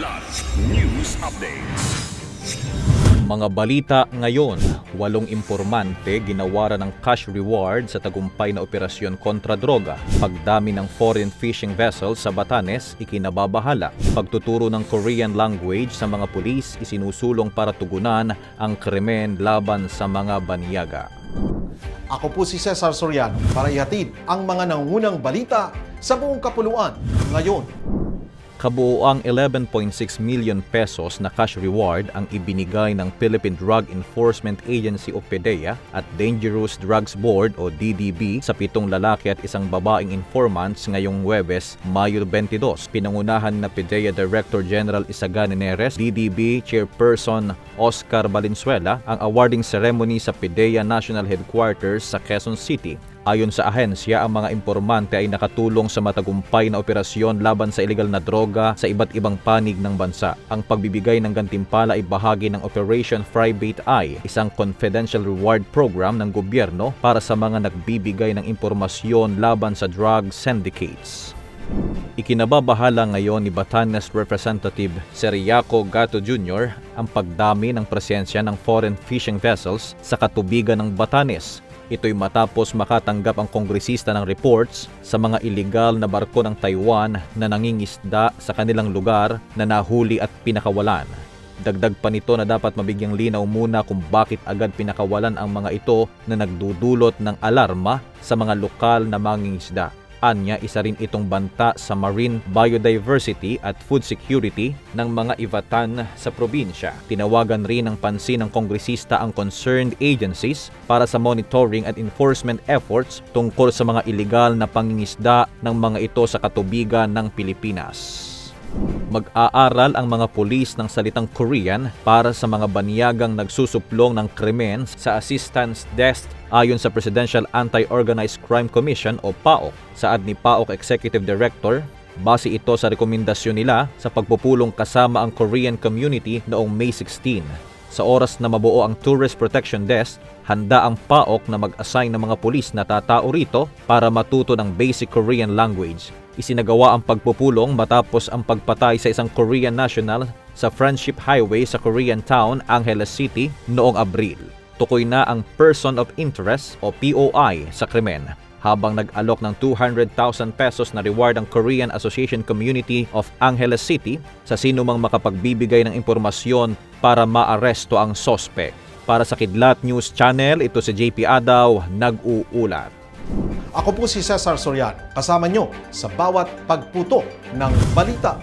Kilat News Updates. Mga balita ngayon, 8 impormante ginawaran ng cash reward sa tagumpay na operasyon kontra droga. Pagdami ng foreign fishing vessels sa Batanes, ikinababahala. Pagtuturo ng Korean language sa mga pulis, isinusulong para tugunan ang krimen laban sa mga banyaga. Ako po si Cesar Soriano para ihatid ang mga nangungunang balita sa buong kapuluan ngayon. Kabuoang 11.6 million pesos na cash reward ang ibinigay ng Philippine Drug Enforcement Agency o PDEA at Dangerous Drugs Board o DDB sa 7 lalaki at isang babaeng informants ngayong Huwebes, Mayo 22. Pinangunahan na PDEA Director General Isagan Neres, DDB Chairperson Oscar Valenzuela ang awarding ceremony sa PDEA National Headquarters sa Quezon City. Ayon sa ahensya, ang mga impormante ay nakatulong sa matagumpay na operasyon laban sa illegal na droga sa iba't ibang panig ng bansa. Ang pagbibigay ng gantimpala ay bahagi ng Operation Frybait Eye, isang confidential reward program ng gobyerno para sa mga nagbibigay ng impormasyon laban sa drug syndicates. Ikinababahala ngayon ni Batanes Representative Seriaco Gato Jr. ang pagdami ng presensya ng foreign fishing vessels sa katubigan ng Batanes. Ito'y matapos makatanggap ang kongresista ng reports sa mga iligal na barko ng Taiwan na nangingisda sa kanilang lugar na nahuli at pinakawalan. Dagdag pa nito na dapat mabigyang linaw muna kung bakit agad pinakawalan ang mga ito na nagdudulot ng alarma sa mga lokal na mangingisda. Anya, isa rin itong banta sa marine biodiversity at food security ng mga Ivatan sa probinsya. Tinawagan rin ng pansin ng kongresista ang concerned agencies para sa monitoring at enforcement efforts tungkol sa mga iligal na pangingisda ng mga ito sa katubigan ng Pilipinas. Mag-aaral ang mga pulis ng salitang Korean para sa mga banyagang nagsusuplong ng krimen sa Assistance Desk ayon sa Presidential Anti-Organized Crime Commission o PAOK. Saad ni PAOK Executive Director, base ito sa rekomendasyon nila sa pagpupulong kasama ang Korean community noong May 16. Sa oras na mabuo ang Tourist Protection Desk, handa ang PAOK na mag-assign ng mga pulis na tatao rito para matuto ng basic Korean language. Isinagawa ang pagpupulong matapos ang pagpatay sa isang Korean national sa Friendship Highway sa Korean town, Angeles City noong Abril. Tukoy na ang Person of Interest o POI sa krimen, habang nag-alok ng 200,000 pesos na reward ang Korean Association Community of Angeles City sa sinumang makapagbibigay ng impormasyon para maaresto ang sospek. Para sa Kidlat News Channel, ito si JP Adaw, nag-uulat. Ako po si Cesar Soriano, kasama nyo sa bawat pagputo ng balita.